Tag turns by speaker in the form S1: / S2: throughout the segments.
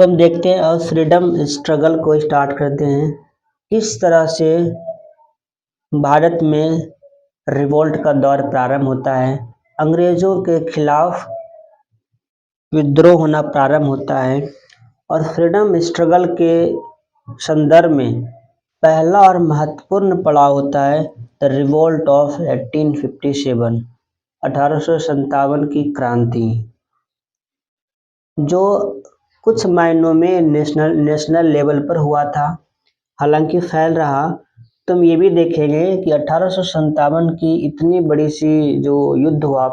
S1: तो हम देखते हैं और फ्रीडम स्ट्रगल को स्टार्ट करते हैं। किस तरह से भारत में रिवोल्ट का दौर प्रारंभ होता है, अंग्रेजों के खिलाफ विद्रोह होना प्रारंभ होता है और फ्रीडम स्ट्रगल के संदर्भ में पहला और महत्वपूर्ण पड़ाव होता है द रिवोल्ट ऑफ 1857, 1857 की क्रांति, जो कुछ मायनों में नेशनल लेवल पर हुआ था, हालांकि फैल रहा। तो हम ये भी देखेंगे कि 1857 की इतनी बड़ी सी जो युद्ध हुआ,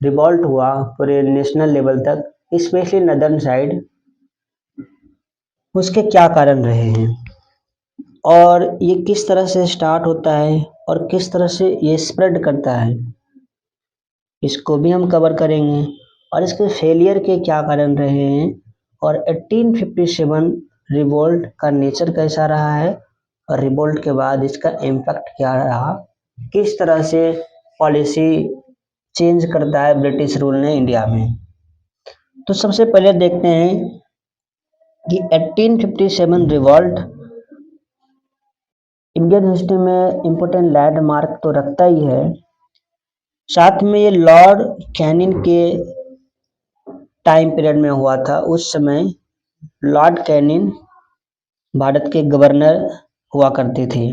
S1: रिवॉल्ट हुआ पूरे नेशनल लेवल तक, स्पेशली नदर्न साइड, उसके क्या कारण रहे हैं और ये किस तरह से स्टार्ट होता है और किस तरह से ये स्प्रेड करता है, इसको भी हम कवर करेंगे और इसके फेलियर के क्या कारण रहे हैं और 1857 रिवोल्ट का नेचर कैसा रहा है और रिवोल्ट के बाद इसका इम्पैक्ट क्या रहा, किस तरह से पॉलिसी चेंज करता है ब्रिटिश रूल ने इंडिया में। तो सबसे पहले देखते हैं कि 1857 रिवॉल्ट इंडियन हिस्ट्री में इम्पोर्टेंट लैंडमार्क तो रखता ही है, साथ में ये लॉर्ड कैनिंग के टाइम पीरियड में हुआ था। उस समय लॉर्ड कैनिंग भारत के गवर्नर हुआ करते थे।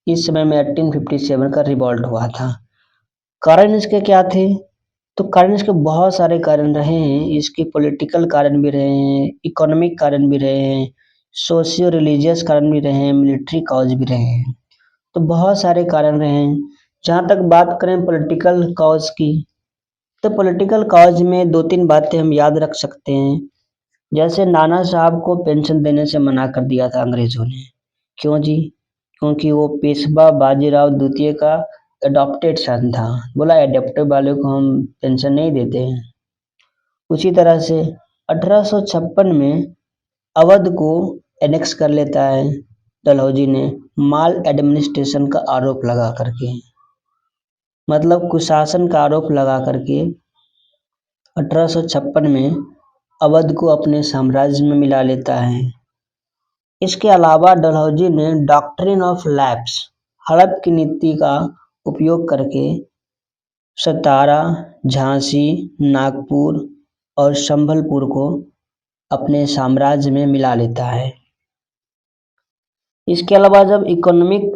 S1: इस समय में 1857 का रिवॉल्ट हुआ था। कारण इसके क्या थे? तो कारण इसके बहुत सारे कारण रहे हैं। इसके पॉलिटिकल कारण भी रहे हैं, इकोनॉमिक कारण भी रहे हैं, सोशियो रिलीजियस कारण भी रहे हैं, मिलिट्री कॉज भी रहे हैं। तो बहुत सारे कारण रहे हैं। जहाँ तक बात करें पॉलिटिकल कॉज की, तो पॉलिटिकल कॉज में 2-3 बातें हम याद रख सकते हैं। जैसे नाना साहब को पेंशन देने से मना कर दिया था अंग्रेजों ने। क्यों जी? क्योंकि वो पेशवा बाजीराव द्वितीय का अडॉप्टेड सन था। बोला अडॉप्टेड वाले को हम पेंशन नहीं देते हैं। उसी तरह से 1856 में अवध को एनेक्स कर लेता है डलहौजी ने, माल एडमिनिस्ट्रेशन का आरोप लगा करके, मतलब कुशासन का आरोप लगा करके 1856 में अवध को अपने साम्राज्य में मिला लेता है। इसके अलावा डलहौजी ने डॉक्ट्रिन ऑफ लैप्स, हड़प की नीति का उपयोग करके सतारा, झांसी, नागपुर और संबलपुर को अपने साम्राज्य में मिला लेता है। इसके अलावा जब इकोनॉमिक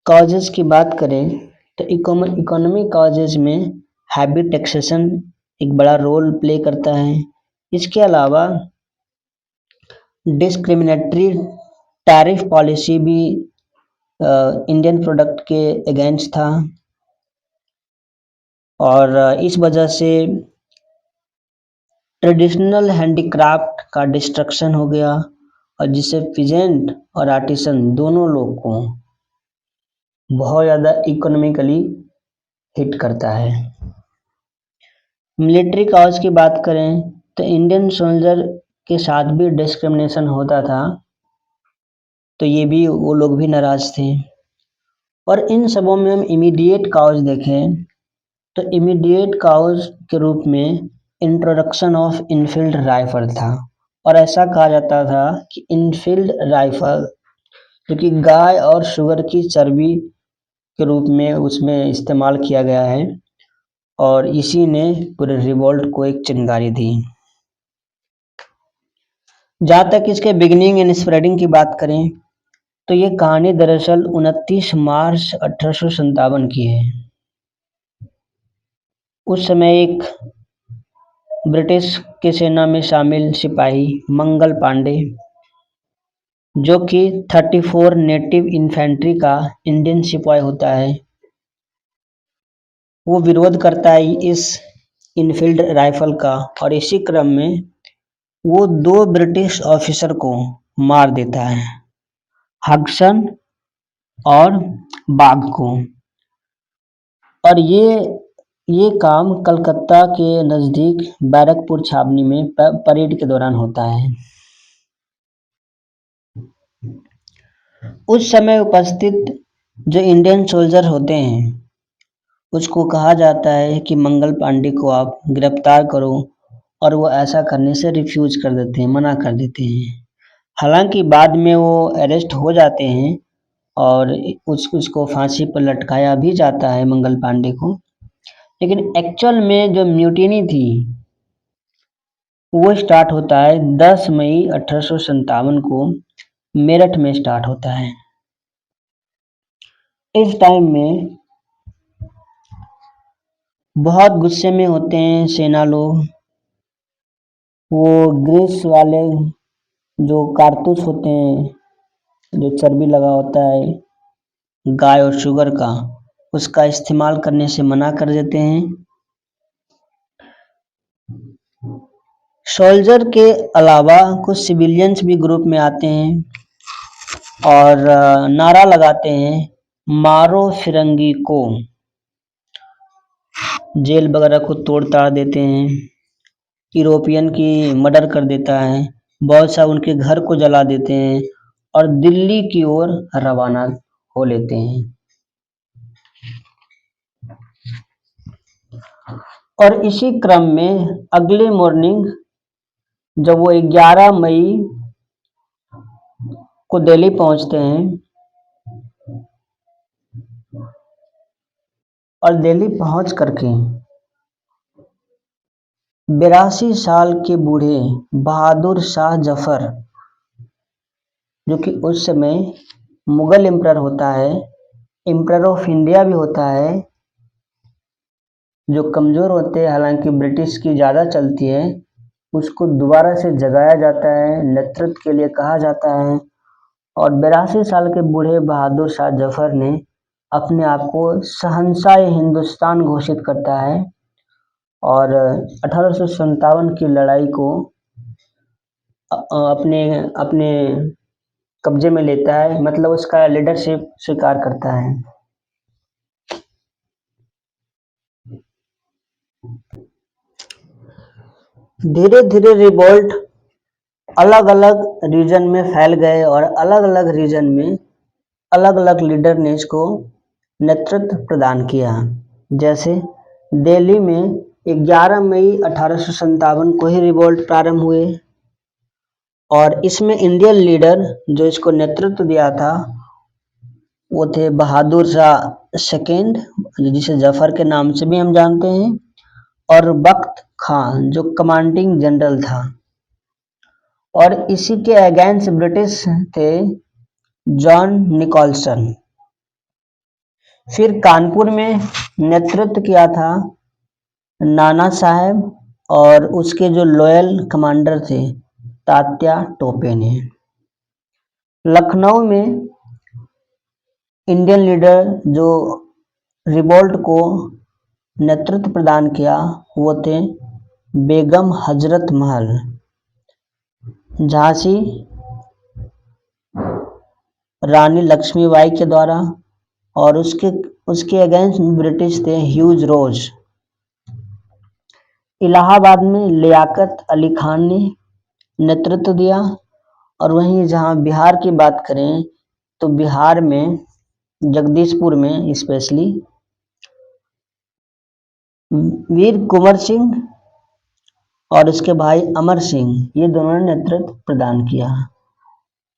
S1: कॉजेज की बात करें तो इकोनॉमिक कॉजेज में हैवी टैक्सेशन एक बड़ा रोल प्ले करता है। इसके अलावा डिस्क्रिमिनेटरी टैरिफ पॉलिसी भी इंडियन प्रोडक्ट के अगेंस्ट था और इस वजह से ट्रेडिशनल हैंडीक्राफ्ट का डिस्ट्रक्शन हो गया और जिससे पीजेंट और आर्टिसन दोनों लोग को बहुत ज़्यादा इकोनॉमिकली हिट करता है। मिलिट्री कॉज की बात करें तो इंडियन सोल्जर के साथ भी डिस्क्रिमिनेशन होता था, तो ये भी वो लोग भी नाराज थे। और इन सबों में हम इमीडिएट कॉज देखें तो इमीडिएट कॉज के रूप में इंट्रोडक्शन ऑफ इनफील्ड राइफल था और ऐसा कहा जाता था कि इनफील्ड राइफल जो कि गाय और शुगर की चर्बी के रूप में उसमें इस्तेमाल किया गया है और इसी ने पूरे रिवोल्ट को एक चिंगारी दी। जहाँ तक इसके बिगिनिंग एंड स्प्रेडिंग की बात करें तो ये कहानी दरअसल 29 मार्च 1857 की है। उस समय एक ब्रिटिश की सेना में शामिल सिपाही मंगल पांडे, जो कि 34 नेटिव इन्फेंट्री का इंडियन सिपाही होता है, वो विरोध करता है इस इनफील्ड राइफल का और इसी क्रम में वो 2 ब्रिटिश ऑफिसर को मार देता है, हडसन और बाग को। और ये काम कलकत्ता के नज़दीक बैरकपुर छावनी में परेड के दौरान होता है। उस समय उपस्थित जो इंडियन सोल्जर होते हैं उसको कहा जाता है कि मंगल पांडे को आप गिरफ्तार करो और वो ऐसा करने से रिफ्यूज कर देते हैं, मना कर देते हैं। हालांकि बाद में वो अरेस्ट हो जाते हैं और उसको फांसी पर लटकाया भी जाता है मंगल पांडे को। लेकिन एक्चुअल में जो म्यूटिनी थी वो स्टार्ट होता है 10 मई 1857 को, मेरठ में स्टार्ट होता है। इस टाइम में बहुत गुस्से में होते हैं सेना लोग। वो ग्रीस वाले जो कारतूस होते हैं, जो चर्बी लगा होता है गाय और शुगर का, उसका इस्तेमाल करने से मना कर देते हैं। सोल्जर के अलावा कुछ सिविलियंस भी ग्रुप में आते हैं और नारा लगाते हैं, मारो फिरंगी को। जेल वगैरह को तोड़ ताड़ देते हैं, यूरोपियन की मर्डर कर देता है, बहुत सा उनके घर को जला देते हैं और दिल्ली की ओर रवाना हो लेते हैं। और इसी क्रम में अगले मॉर्निंग जब वो 11 मई को दिल्ली पहुंचते हैं और दिल्ली पहुंच करके 82 साल के बूढ़े बहादुर शाह जफर, जो कि उस समय मुगल एम्परर होता है, एम्परर ऑफ इंडिया भी होता है, जो कमजोर होते हैं, हालांकि ब्रिटिश की ज़्यादा चलती है, उसको दोबारा से जगाया जाता है, नेतृत्व के लिए कहा जाता है। और 82 साल के बूढ़े बहादुर शाह जफर ने अपने आप को शहंशाह हिंदुस्तान घोषित करता है और 1857 की लड़ाई को अपने अपने कब्जे में लेता है, मतलब उसका लीडरशिप स्वीकार करता है। धीरे धीरे रिवोल्ट अलग अलग रीजन में फैल गए और अलग अलग रीजन में अलग अलग लीडर ने इसको नेतृत्व प्रदान किया। जैसे दिल्ली में 11 मई 1857 को ही रिवोल्ट प्रारंभ हुए और इसमें इंडियन लीडर जो इसको नेतृत्व दिया था वो थे बहादुर शाह सेकेंड, जिसे जफर के नाम से भी हम जानते हैं, और बख्त खान जो कमांडिंग जनरल था। और इसी के अगेंस्ट ब्रिटिश थे जॉन निकोलसन। फिर कानपुर में नेतृत्व किया था नाना साहब और उसके जो लॉयल कमांडर थे तात्या टोपे ने। लखनऊ में इंडियन लीडर जो रिवोल्ट को नेतृत्व प्रदान किया वो थे बेगम हजरत महल। झांसी रानी लक्ष्मीबाई के द्वारा, और उसके अगेंस्ट ब्रिटिश थे ह्यूज रोज। इलाहाबाद में लियाकत अली खान ने नेतृत्व दिया। और वहीं जहां बिहार की बात करें तो बिहार में जगदीशपुर में स्पेशली वीर कुंवर सिंह और उसके भाई अमर सिंह, ये दोनों ने नेतृत्व प्रदान किया।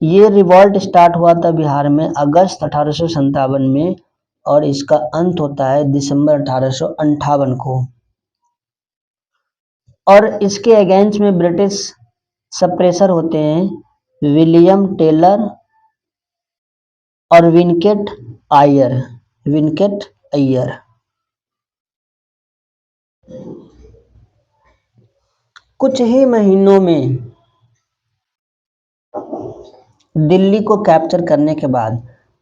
S1: ये रिवॉल्ट स्टार्ट हुआ था बिहार में अगस्त 1857 में और इसका अंत होता है दिसंबर 1858 को। और इसके अगेंस्ट में ब्रिटिश सप्रेसर होते हैं विलियम टेलर और विनकेट अय्यर। कुछ ही महीनों में दिल्ली को कैप्चर करने के बाद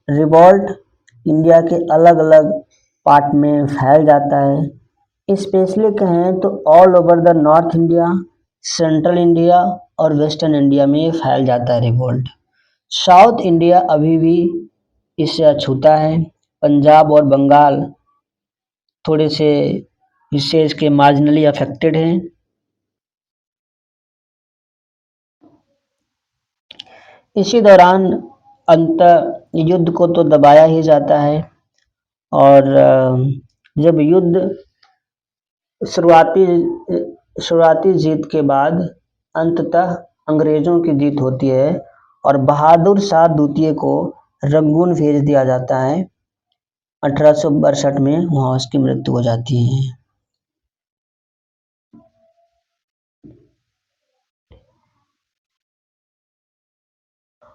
S1: रिवॉल्ट इंडिया के अलग अलग पार्ट में फैल जाता है। स्पेशली कहें तो all over the north India, central India और वेस्टर्न इंडिया में ये फैल जाता है रिवॉल्ट। साउथ इंडिया अभी भी इससे अछूता है। पंजाब और बंगाल थोड़े से हिस्से इसके मार्जिनली अफेक्टेड हैं। इसी दौरान अंत युद्ध को तो दबाया ही जाता है और जब युद्ध शुरुआती शुरुआती जीत के बाद अंततः अंग्रेजों की जीत होती है और बहादुर शाह द्वितीय को रंगून भेज दिया जाता है। 1862 में वहाँ उसकी मृत्यु हो जाती है।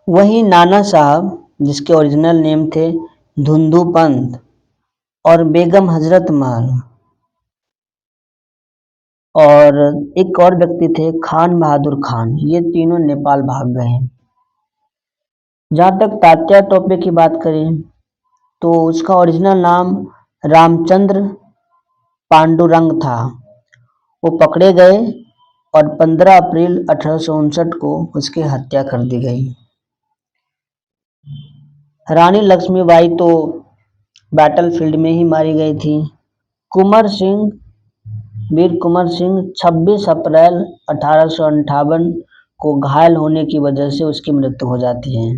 S1: वहीं नाना साहब, जिसके ओरिजिनल नेम थे धुंधु पंत, और बेगम हजरत महल, और एक और व्यक्ति थे खान बहादुर खान, ये तीनों नेपाल भाग गए। जहाँ तक तात्या टोपे की बात करें तो उसका ओरिजिनल नाम रामचंद्र पांडुरंग था। वो पकड़े गए और 15 अप्रैल 1859 को उसकी हत्या कर दी गई। रानी लक्ष्मीबाई तो बैटलफील्ड में ही मारी गई थी। कुंवर सिंह, वीर कुंवर सिंह 26 अप्रैल 1858 को घायल होने की वजह से उसकी मृत्यु हो जाती है।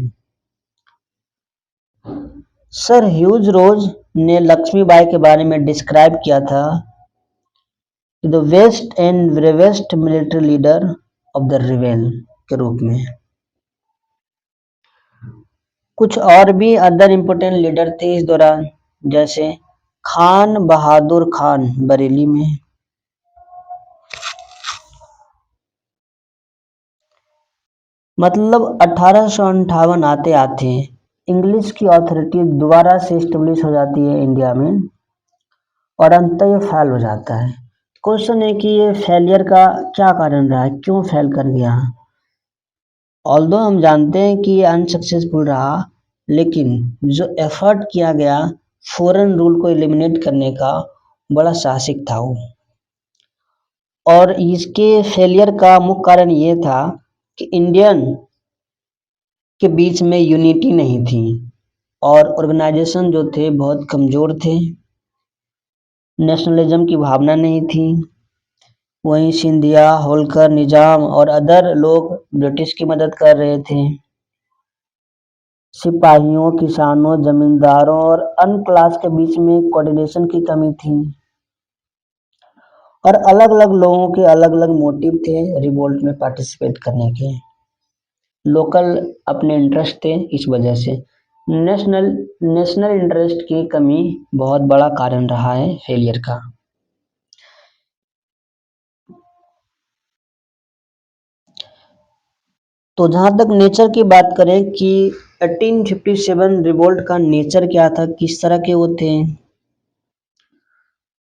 S1: सर ह्यूज रोज ने लक्ष्मीबाई के बारे में डिस्क्राइब किया था the best and bravest military leader of the rebel के रूप में। कुछ और भी अदर इम्पोर्टेंट लीडर थे इस दौरान, जैसे खान बहादुर खान बरेली में, मतलब 1858 आते आते इंग्लिश की अथॉरिटी दोबारा से इस्टेब्लिश हो जाती है इंडिया में और अंततः ये फेल हो जाता है। क्वेश्चन है कि ये फेलियर का क्या कारण रहा है, क्यों फेल कर गया। ऑल्दो हम जानते हैं कि ये अनसक्सेसफुल रहा, लेकिन जो एफर्ट किया गया फॉरेन रूल को एलिमिनेट करने का, बड़ा साहसिक था वो। और इसके फेलियर का मुख्य कारण ये था कि इंडियन के बीच में यूनिटी नहीं थी और ऑर्गेनाइजेशन जो थे बहुत कमज़ोर थे, नेशनलिज्म की भावना नहीं थी। वहीं सिंधिया, होलकर, निजाम और अदर लोग ब्रिटिश की मदद कर रहे थे। सिपाहियों, किसानों, जमींदारों और अन्य क्लास के बीच में कोऑर्डिनेशन की कमी थी और अलग अलग लोगों के अलग अलग मोटिव थे रिवोल्ट में पार्टिसिपेट करने के। लोकल अपने इंटरेस्ट थे, इस वजह से नेशनल नेशनल इंटरेस्ट की कमी बहुत बड़ा कारण रहा है फेलियर का। तो जहाँ तक नेचर की बात करें कि 1857 रिवोल्ट का नेचर क्या था, किस तरह के वो थे,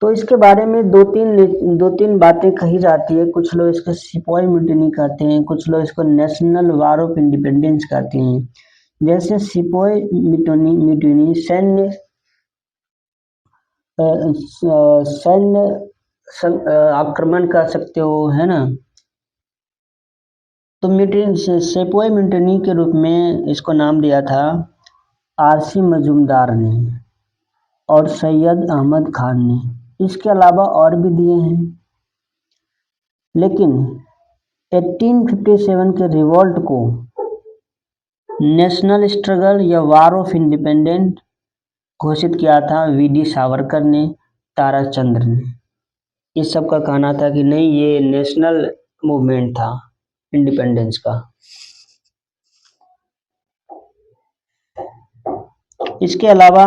S1: तो इसके बारे में दो तीन बातें कही जाती है। कुछ लोग इसको सिपॉय म्यूटिनी कहते हैं, कुछ लोग इसको नेशनल वार ऑफ इंडिपेंडेंस कहते हैं। जैसे सिपॉय म्यूटिनी सैन्य सैन्य आक्रमण कर सकते हो, है ना। तो म्यूटिनी, सिपॉय म्यूटिनी के रूप में इसको नाम दिया था आरसी मजूमदार ने और सैयद अहमद खान ने। इसके अलावा और भी दिए हैं, लेकिन 1857 के रिवॉल्ट को नेशनल स्ट्रगल या वार ऑफ इंडिपेंडेंट घोषित किया था वीडी सावरकर ने, ताराचंद्र ने। इस सब का कहना था कि नहीं, ये नेशनल मूवमेंट था इंडिपेंडेंस का। इसके अलावा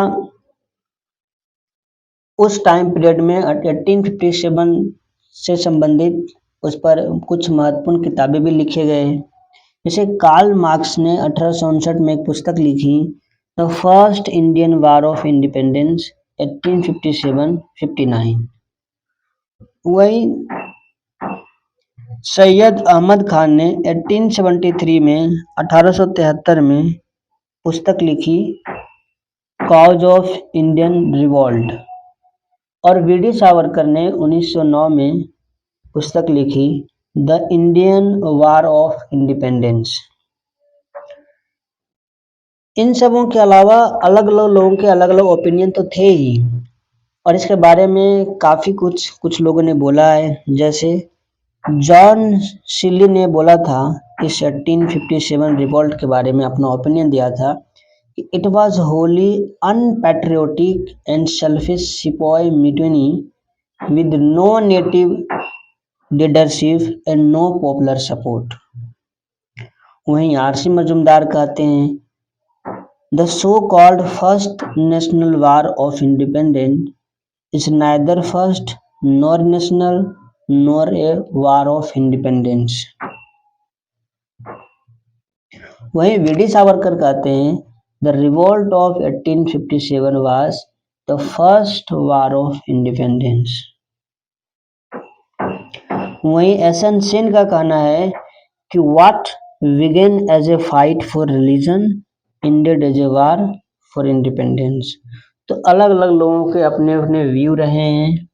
S1: उस टाइम पीरियड में 1857 से संबंधित उस पर कुछ महत्वपूर्ण किताबें भी लिखे गए। जैसे कार्ल मार्क्स ने 1859 में एक पुस्तक लिखी, the first Indian war of independence 1857-59। वही सैयद अहमद खान ने 1873 में 1873 में पुस्तक लिखी कॉज ऑफ इंडियन रिवॉल्ट, और वीडी सावरकर ने 1909 में पुस्तक लिखी the Indian war of independence. इन सबों के अलावा अलग अलग लोगों के अलग अलग ओपिनियन तो थे ही, और इसके बारे में काफ़ी कुछ लोगों ने बोला है। जैसे जॉन सिली ने बोला था इस 1857 रिवॉल्ट के बारे में, अपना ओपिनियन दिया था कि it was wholly unpatriotic and selfish sepoy mutiny with no native leadership and no popular support. वहीं आरसी मजूमदार कहते हैं the so called first national war of independence is neither first nor national nor a war of independence. वहीं V D Savarkar कहते हैं the revolt of 1857 was the first war of independence. वहीं S N Sen का कहना है कि what began as A fight for religion ended as a war for independence. तो अलग अलग लोगों के अपने अपने व्यू रहे हैं।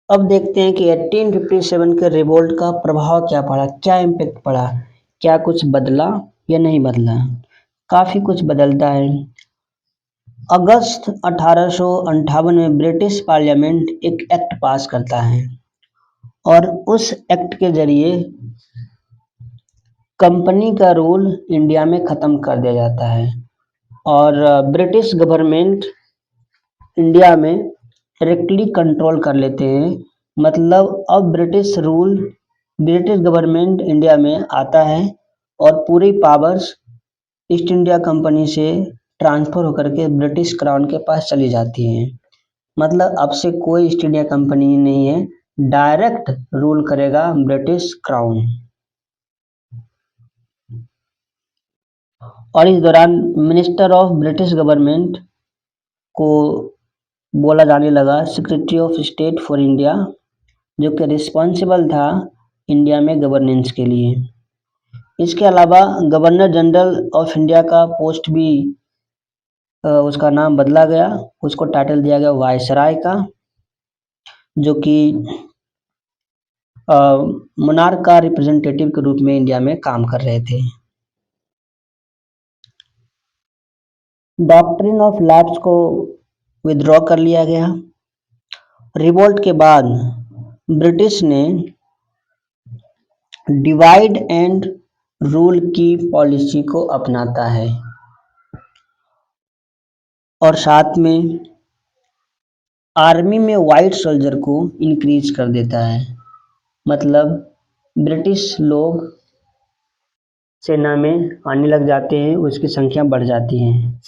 S1: अब देखते हैं कि 1857 के रिवोल्ट का प्रभाव क्या पड़ा, क्या इम्पैक्ट पड़ा, क्या कुछ बदला या नहीं बदला। काफी कुछ बदलता है। अगस्त 1858 में ब्रिटिश पार्लियामेंट एक एक्ट पास करता है और उस एक्ट के जरिए कंपनी का रूल इंडिया में खत्म कर दिया जाता है और ब्रिटिश गवर्नमेंट इंडिया में डायरेक्टली कंट्रोल कर लेते हैं। मतलब अब ब्रिटिश गवर्नमेंट इंडिया में आता है और पूरी पावर्स ईस्ट इंडिया कंपनी से ट्रांसफर होकर के ब्रिटिश क्राउन के पास चली जाती हैं। मतलब अब से कोई ईस्ट इंडिया कंपनी नहीं है, डायरेक्ट रूल करेगा ब्रिटिश क्राउन। और इस दौरान मिनिस्टर ऑफ ब्रिटिश गवर्नमेंट को बोला जाने लगा secretary of state for India, जो कि रिस्पॉन्सिबल था इंडिया में गवर्नेंस के लिए। इसके अलावा गवर्नर जनरल ऑफ इंडिया का पोस्ट भी उसका नाम बदला गया, उसको टाइटल दिया गया वायसराय का, जो कि मोनार्क का रिप्रेजेंटेटिव के रूप में इंडिया में काम कर रहे थे। डॉक्ट्रिन ऑफ लैप्स को विथड्रॉ कर लिया गया। रिवोल्ट के बाद ब्रिटिश ने डिवाइड एंड रूल की पॉलिसी को अपनाता है और साथ में आर्मी में वाइट सोल्जर को इंक्रीज कर देता है। मतलब ब्रिटिश लोग सेना में आने लग जाते हैं, उसकी संख्या बढ़ जाती है।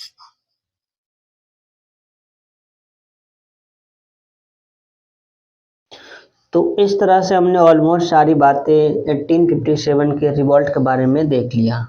S1: तो इस तरह से हमने ऑलमोस्ट सारी बातें 1857 के रिवॉल्ट के बारे में देख लिया।